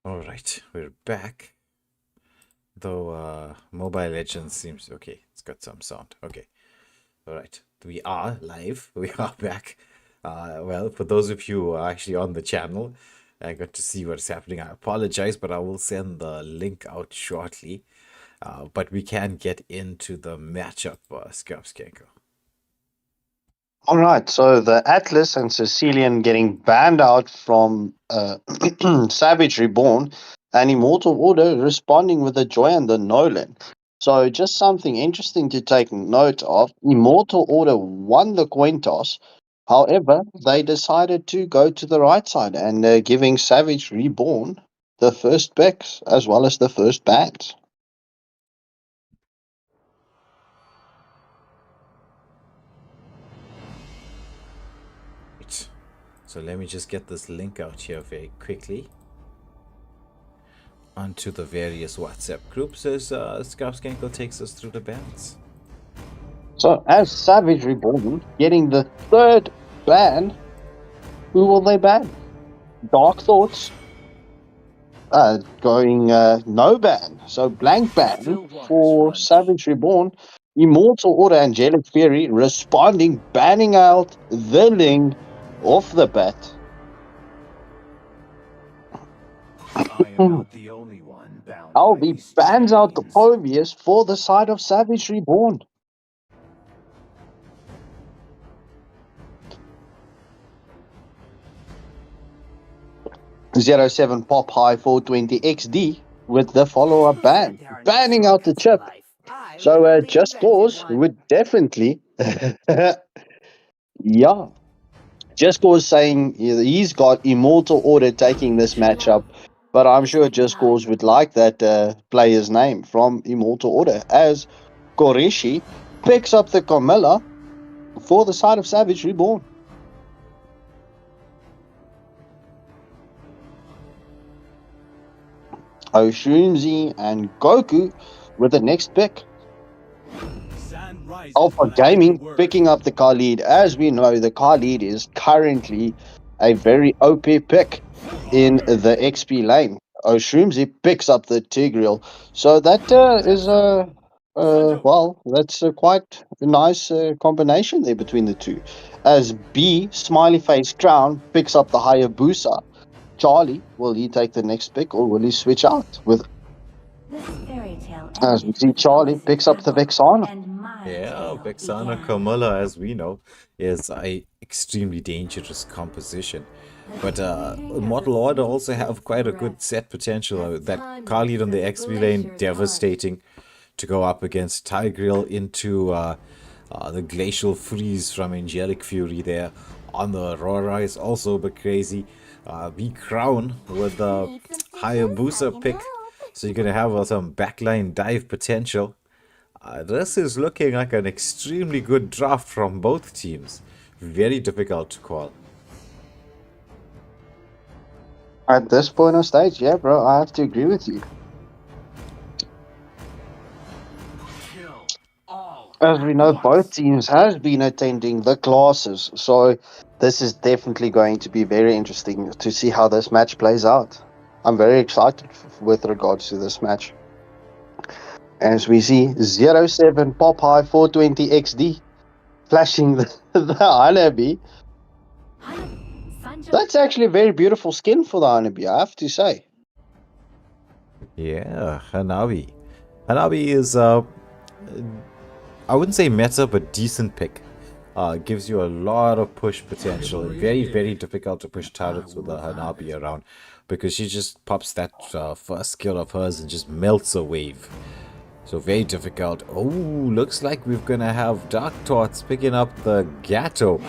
All right, we're back. Though Mobile Legends seems okay. It's got some sound. Okay. All right. We are live. We are back. Well, for those of you who are actually on the channel, I got to see what's happening. I apologize, but I will send the link out shortly. But we can get into the matchup, Skanko. All right, so the Atlas and Sicilian getting banned out from Savage Reborn, and Immortal Order responding with the Joy and the Nolan. So just something interesting to take note of. Immortal Order won the coin toss. However, they decided to go to the right side and giving Savage Reborn the first picks as well as the first bans. Right. So let me just get this link out here very quickly onto the various WhatsApp groups as Skanko takes us through the bans. So as Savage Reborn getting the third ban, who will they ban? Dark Thoughts going no ban, so blank ban for Savage Reborn. Immortal Order Angelic Fury responding, banning out the Ling off the bat. Albi bans out the Povius for the side of Savage Reborn. Zero 07 Pop High 420 XD with the follow-up ban, banning out the chip. So Just Cause would definitely, yeah. Just Cause saying he's got Immortal Order taking this matchup, but I'm sure Just Cause would like that player's name from Immortal Order as Korishi picks up the Camilla for the side of Savage Reborn. Oshunzi and Goku with the next pick. Alpha Gaming picking up the car lead. As we know, the car lead is currently a very OP pick in the XP lane. Oshroomsy picks up the Tigreal. So that is that's quite a nice combination there between the two. As B, Smiley Face Crown, picks up the Hayabusa. Charlie, will he take the next pick or will he switch out with? As we see, Charlie picks up the Vexana. Yeah, Vexana Kamala, as we know, is a extremely dangerous composition. But Immortal Order also have quite a good set potential. That car lead on the XP lane, devastating to go up against Tigreal into the Glacial Freeze from Angelic Fury there. On the Aurora is also a bit crazy. B Crown with the Hayabusa pick. So you're going to have some backline dive potential. This is looking like an extremely good draft from both teams. Very difficult to call. At this point of stage, yeah, bro, I have to agree with you. As we know, both teams has been attending the classes, so this is definitely going to be very interesting to see how this match plays out. I'm very excited with regards to this match. As we see 07 Pop High 420 XD flashing the Hanabi. That's actually a very beautiful skin for the Hanabi, I have to say. Yeah, Hanabi. Hanabi is, I wouldn't say meta, but decent pick. Gives you a lot of push potential. Very, very difficult to push turrets with a Hanabi around because she just pops that first skill of hers and just melts a wave. So very difficult. Oh, looks like we're gonna have Dark Tots picking up the Gato.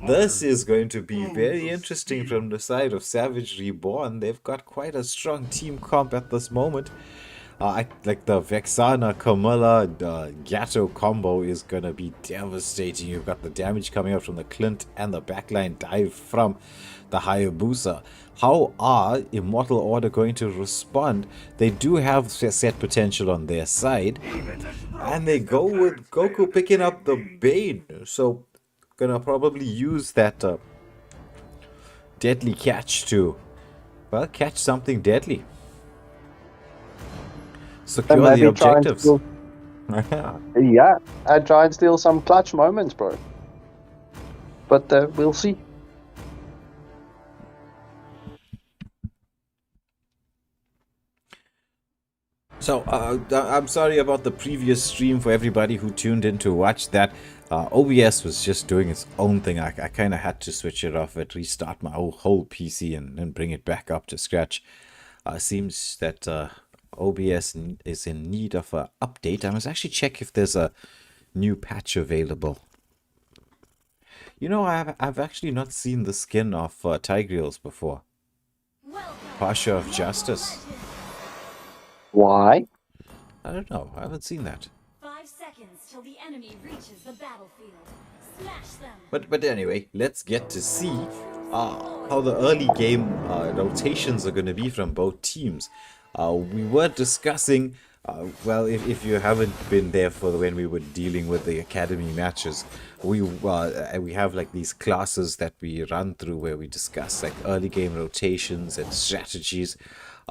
This is going to be very interesting from the side of Savage Reborn. They've got quite a strong team comp at this moment. Like the Vexana Camilla Gato combo is gonna be devastating. You've got the damage coming up from the Clint and the backline dive from the Hayabusa. How are Immortal Order going to respond? They do have set potential on their side, and they go with Goku picking up the Bane. So gonna probably use that deadly catch to Well, catch something deadly. And Secure the maybe try and objectives. steal, yeah, and try and steal some clutch moments, bro. But we'll see. So, I'm sorry about the previous stream for everybody who tuned in to watch that. OBS was just doing its own thing. I kind of had to switch it off and restart my whole PC and bring it back up to scratch. Seems that OBS is in need of an update. I must actually check if there's a new patch available. You know, I've actually not seen the skin of Tigreals before. Pasha of Justice. Why? I don't know. I haven't seen that. 5 seconds till the enemy reaches the battlefield. Smash them. But anyway, let's get to see how the early game rotations are going to be from both teams. We were discussing, well, if you haven't been there for when we were dealing with the academy matches, we have like these classes that we run through where we discuss like early game rotations and strategies.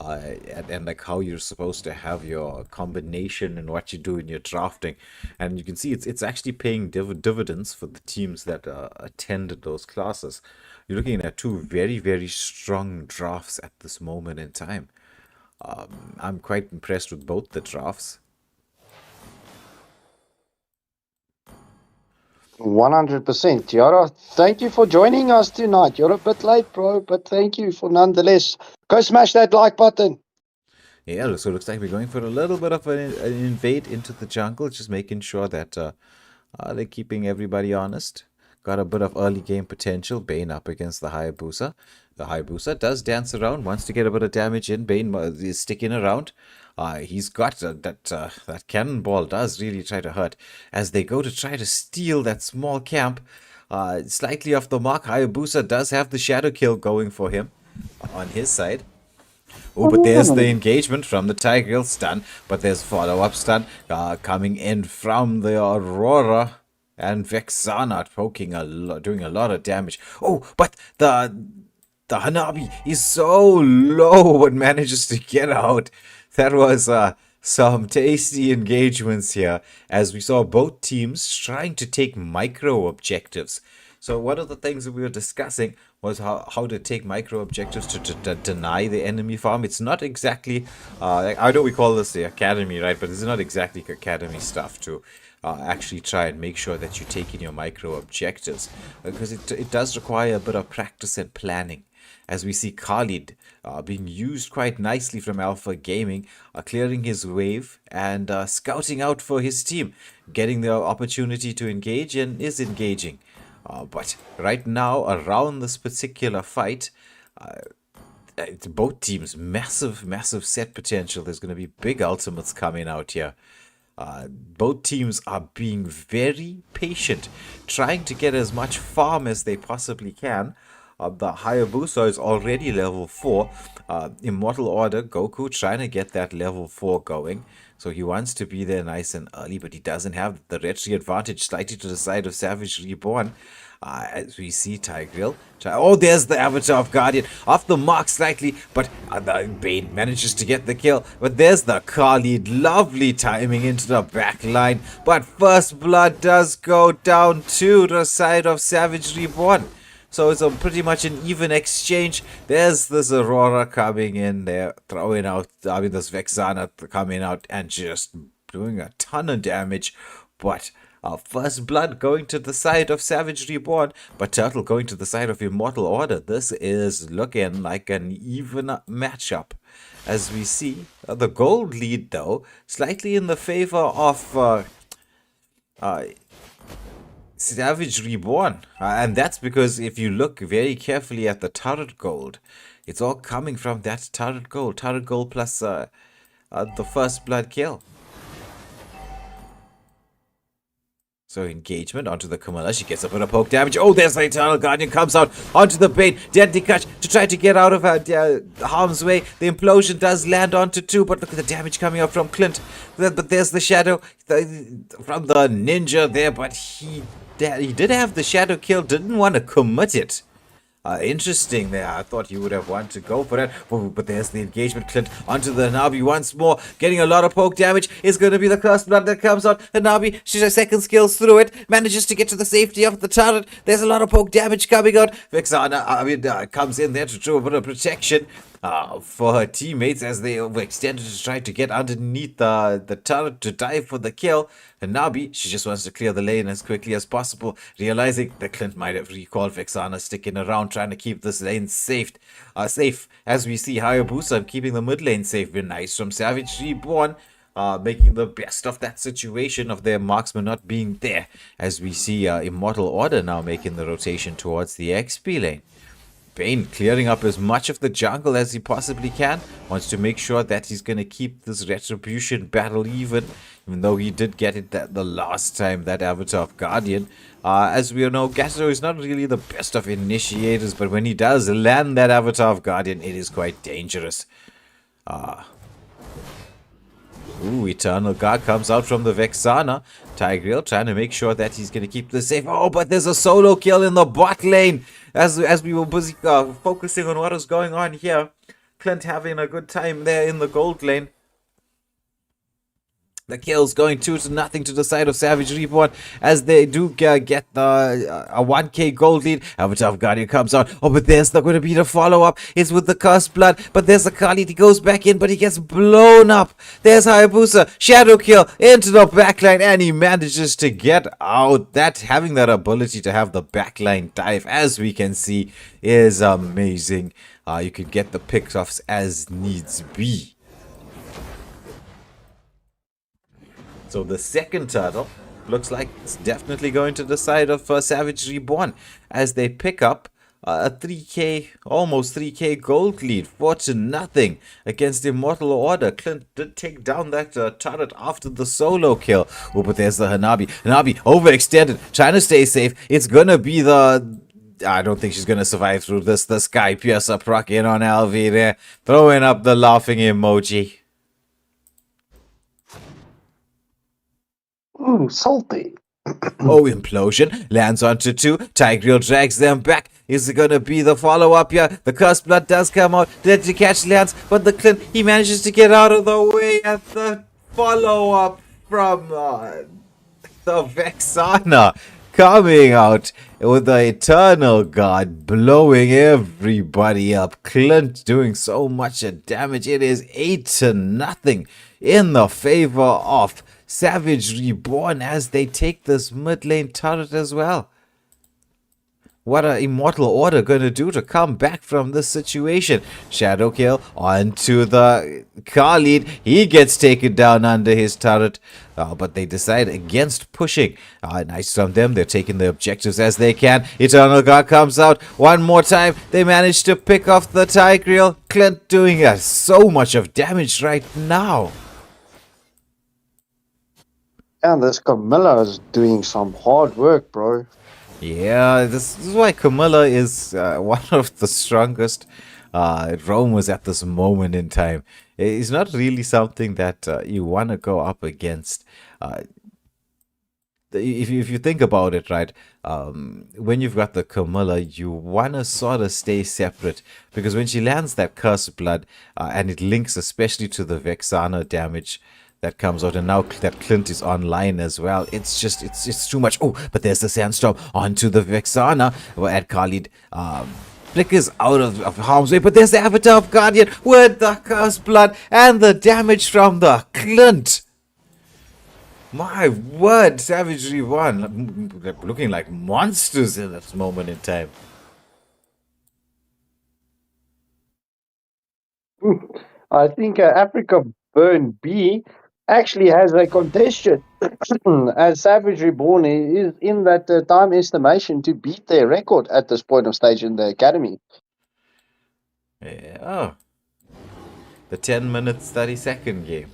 And like how you're supposed to have your combination and what you do in your drafting, and you can see it's actually paying dividends for the teams that attended those classes. You're looking at two very strong drafts at this moment in time. I'm quite impressed with both the drafts. 100%. Yara, thank you for joining us tonight. You're a bit late, bro, but thank you for nonetheless. Go smash that like button. Yeah, so it looks like we're going for a little bit of an invade into the jungle, just making sure that they're keeping everybody honest. Got a bit of early game potential. Bane up against the Hayabusa. The Hayabusa does dance around, wants to get a bit of damage in. Bane is sticking around. He's got that cannonball does really try to hurt. As they go to try to steal that small camp, slightly off the mark, Hayabusa does have the shadow kill going for him on his side. Oh, but there's the engagement from the Tigreal stun, but there's follow-up stun coming in from the Aurora. And Vexana poking doing a lot of damage. Oh, but the Hanabi is so low but manages to get out. That was some tasty engagements here, as we saw both teams trying to take micro objectives. So one of the things that we were discussing was how to take micro objectives to deny the enemy farm. It's not exactly, I know we call this the academy, right? But it's not exactly academy stuff to actually try and make sure that you take in your micro objectives, because it does require a bit of practice and planning. As we see Khalid being used quite nicely from Alpha Gaming, clearing his wave and scouting out for his team, getting the opportunity to engage and is engaging. But right now, around this particular fight, both teams, massive set potential. There's going to be big ultimates coming out here. Both teams are being very patient, trying to get as much farm as they possibly can. The Hayabusa is already level 4. Immortal Order, Goku, trying to get that level 4 going. So he wants to be there nice and early, but he doesn't have the retry advantage, slightly to the side of Savage Reborn. As we see Tigreal. Oh, there's the Avatar of Guardian. Off the mark slightly, but the Bane manages to get the kill. But there's the Khalid. Lovely timing into the back line. But First Blood does go down to the side of Savage Reborn. So it's pretty much an even exchange. There's this Aurora coming in there, throwing out, this Vexana coming out and just doing a ton of damage. But First Blood going to the side of Savage Reborn, but Turtle going to the side of Immortal Order. This is looking like an even matchup. As we see, the gold lead, though, slightly in the favor of Savage Reborn. And that's because if you look very carefully at the turret gold, it's all coming from that turret gold. Turret gold plus the First Blood kill. So engagement onto the Kamala. She gets a bit of poke damage. Oh, there's the Eternal Guardian. Comes out onto the Bane. Deadly Catch to try to get out of her harm's way. The implosion does land onto 2, but look at the damage coming out from Clint. But there's the shadow from the ninja there, but he did have the shadow kill. Didn't want to commit it. Interesting there. I thought he would have wanted to go for that. But there's the engagement. Clint onto the Hanabi once more. Getting a lot of poke damage. Is going to be the Cursed Blood that comes out. Hanabi, she's a second skills through it. Manages to get to the safety of the turret. There's a lot of poke damage coming out. Vexana, comes in there to do a bit of protection. For her teammates as they overextended to try to get underneath the turret to dive for the kill. And Nabi, she just wants to clear the lane as quickly as possible, realizing that Clint might have recalled Vexana sticking around trying to keep this lane safe. As we see Hayabusa keeping the mid lane safe. Very nice from Savage Reborn. Making the best of that situation of their marksman not being there. As we see Immortal Order now making the rotation towards the XP lane. Bane clearing up as much of the jungle as he possibly can. Wants to make sure that he's going to keep this retribution battle even though he did get it the last time, that Avatar of Guardian. As we know, Gato is not really the best of initiators, but when he does land that Avatar of Guardian, it is quite dangerous. Eternal Guard comes out from the Vexana. Tigreal trying to make sure that he's going to keep this safe. Oh, but there's a solo kill in the bot lane. As we were busy focusing on what is going on here. Clint having a good time there in the gold lane. The kills going 2-0 to the side of Savage Reborn as they do get the a 1k gold lead. Avatar of Guardian comes out. Oh, but there's not going to be the follow-up. It's with the Cursed Blood, but there's a Khalid. He goes back in, but he gets blown up. There's Hayabusa. Shadow kill into the backline, and he manages to get out. That having that ability to have the backline dive, as we can see, is amazing. You can get the pickoffs as needs be. So the second turtle looks like it's definitely going to the side of Savage Reborn as they pick up a 3k, almost 3k gold lead, 4-0 against Immortal Order. Clint did take down that turret after the solo kill. Oh, but there's the Hanabi. Hanabi overextended, trying to stay safe. It's gonna be the... I don't think she's gonna survive through this. The Sky Piercer proc in on LV there, throwing up the laughing emoji. Ooh, salty. Oh, implosion lands onto 2. Tigreal drags them back. Is it gonna be the follow-up here? The Cursed Blood does come out. Dead to catch lands, but the Clint, he manages to get out of the way at the follow-up from the Vexana. Coming out with the Eternal Guard, blowing everybody up. Clint doing so much damage. It is 8-0 in the favor of Savage Reborn as they take this mid lane turret as well. What are Immortal Order going to do to come back from this situation? Shadow kill onto the Khalid. He gets taken down under his turret. But they decide against pushing. Nice from them. They're taking the objectives as they can. Eternal Guard comes out one more time. They manage to pick off the Tigreal. Clint doing so much of damage right now. And this Camilla is doing some hard work, bro. Yeah, this is why Camilla is one of the strongest roamers at this moment in time. It's not really something that you want to go up against. If you think about it, right, when you've got the Camilla, you want to sort of stay separate. Because when she lands that Cursed Blood, and it links especially to the Vexana damage that comes out, and now that Clint is online as well, it's just too much. Oh, but there's the Sandstorm onto the Vexana. At Khalid flickers out of harm's way, but there's the Avatar of Guardian with the Cursed Blood and the damage from the Clint. My word, Savage Reborn looking like monsters in this moment in time. I think Africa Burn B actually has a contestant as Savage Reborn is in that time estimation to beat their record at this point of stage in the academy. Yeah. The 10 minutes 30-second game.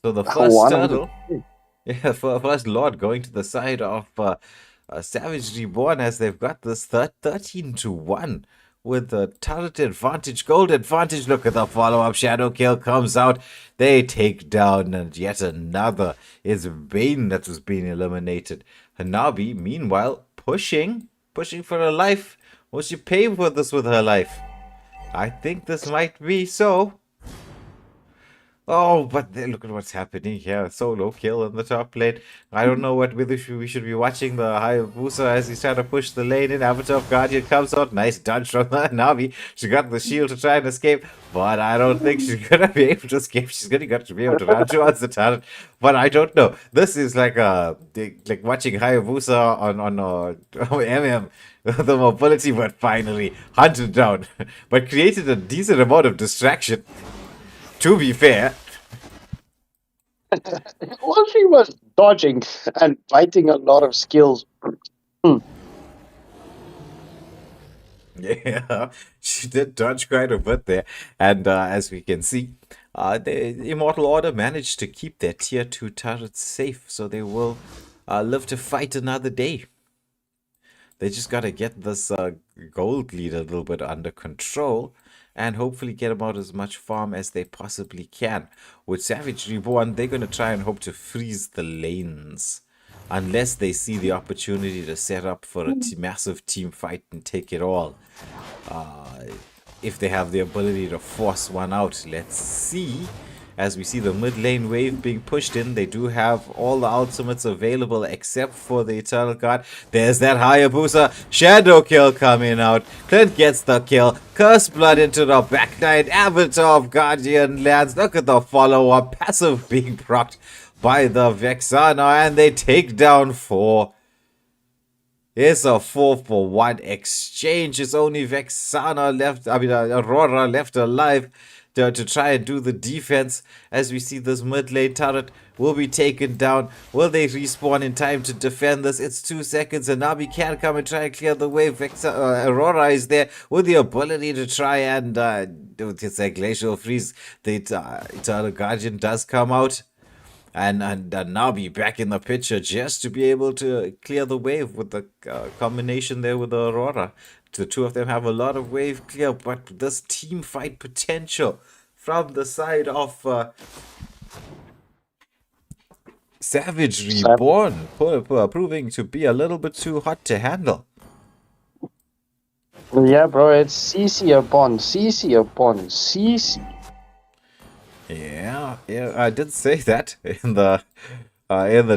So the first turtle, first Lord going to the side of Savage Reborn as they've got this 13-1 with the turret advantage, gold advantage. Look at the follow-up. Shadow kill comes out. They take down and yet another. It's Bane that was being eliminated. Hanabi, meanwhile, pushing for a life Will she pay for this with her life? I think this might be so. Oh, but look at what's happening here. Solo kill in the top lane. I don't know whether we should be watching the Hayabusa as he's trying to push the lane in. Avatar of Guardian comes out. Nice dodge from the Navi. She got the shield to try and escape, but I don't think she's going to be able to escape. She's going to be able to run towards the turret, but I don't know. This is like watching Hayabusa on MM. The mobility, but finally hunted down, but created a decent amount of distraction. To be fair. Well, she was dodging and fighting a lot of skills. Yeah, she did dodge quite a bit there. And as we can see, the Immortal Order managed to keep their tier 2 turrets safe, so they will live to fight another day. They just got to get this gold lead a little bit under control and hopefully get about as much farm as they possibly can. With Savage Reborn, they're going to try and hope to freeze the lanes. Unless they see the opportunity to set up for a massive team fight and take it all. If they have the ability to force one out. Let's see. As we see the mid lane wave being pushed in, they do have all the ultimates available except for the Eternal Guard. There's that Hayabusa shadow kill coming out. Clint gets the kill. Curse Blood into the backline. Avatar of Guardian lands. Look at the follow-up. Passive being procced by the Vexana, and they take down 4. It's a 4-for-1 exchange. It's only Vexana left, Aurora left alive to try and do the defense. As we see this mid lane turret will be taken down. Will they respawn in time to defend this? It's 2 seconds and Nabi can come and try and clear the way. Aurora is there with the ability to try and it's a glacial freeze. The Eternal Guardian does come out. And Nabi back in the picture just to be able to clear the wave with the combination there with the Aurora. The two of them have a lot of wave clear, but this team fight potential from the side of Savage Reborn proving to be a little bit too hot to handle. Yeah, bro, it's CC upon CC upon CC. Yeah, I did say that in the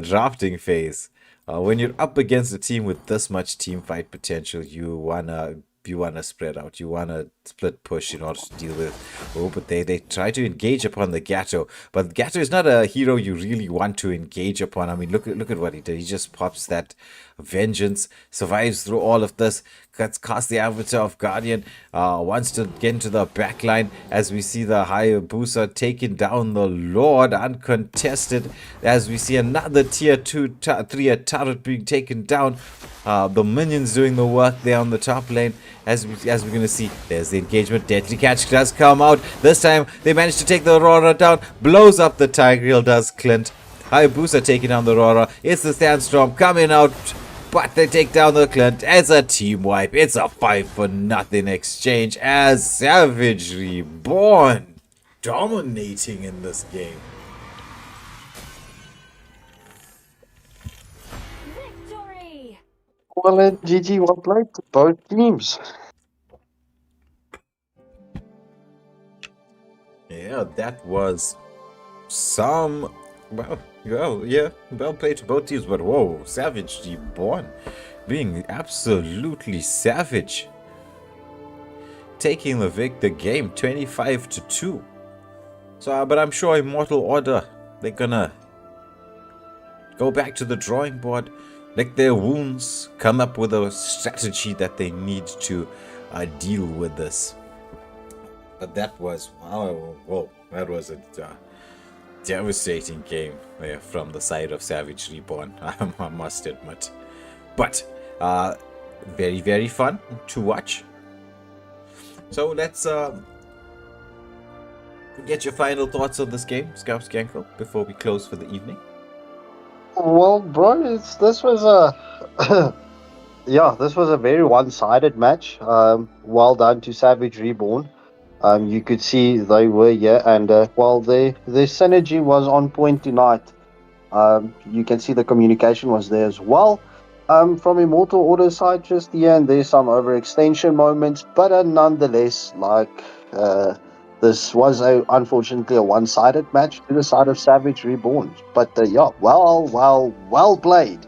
drafting phase. When you're up against a team with this much team fight potential, you wanna spread out. You wanna split push in order to deal with. Oh, but they try to engage upon the Gato, but Gato is not a hero you really want to engage upon. I mean, look at what he did. He just pops that vengeance, survives through all of this. Cast the Avatar of Guardian, wants to get into the backline as we see the Hayabusa taking down the Lord uncontested. As we see another tier 2, 3 turret being taken down. The minions doing the work there on the top lane. As we're going to see, there's the engagement. Deadly Catch does come out. This time they manage to take the Aurora down. Blows up the Tigreal, does Clint. Hayabusa taking down the Aurora. It's the Sandstorm coming out. But they take down the Clint. It's a team wipe. It's a 5-for-0 exchange as Savage Reborn dominating in this game. Victory! Well, GG, well played to both teams. Yeah, that was some... Well played to both teams, but whoa, Savage Reborn being absolutely savage. Taking the game 25-2. So, but I'm sure Immortal Order, they're gonna go back to the drawing board, lick their wounds, come up with a strategy that they need to deal with this. But that was, that was a devastating game from the side of Savage Reborn, I must admit. But very, very fun to watch. So let's get your final thoughts on this game, Scout Skanko, before we close for the evening. Well, bro, this was a this was a very one-sided match. Well done to Savage Reborn. You could see they were here, and their synergy was on point tonight. You can see the communication was there as well. From Immortal Order side, just here and there some overextension moments, but nonetheless, this was unfortunately a one-sided match to the side of Savage Reborn. But yeah, well played.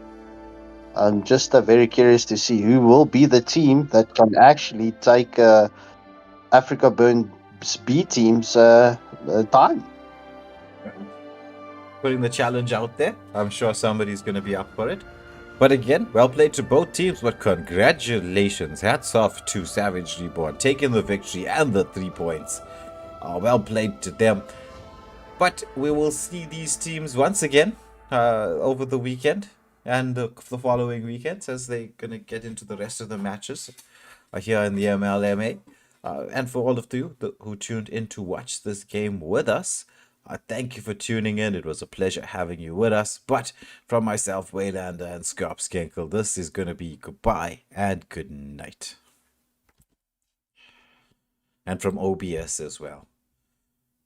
I'm just very curious to see who will be the team that can actually take Africa Burn's B team's time. Putting the challenge out there. I'm sure somebody's going to be up for it. But again, well played to both teams, but congratulations. Hats off to Savage Reborn, taking the victory and the 3 points. Well played to them. But we will see these teams once again over the weekend and the following weekends as they're going to get into the rest of the matches here in the MLMA. And for all of you who tuned in to watch this game with us, thank you for tuning in. It was a pleasure having you with us. But from myself, Waylander and Scarp Skankel, this is going to be goodbye and good night. And from OBS as well.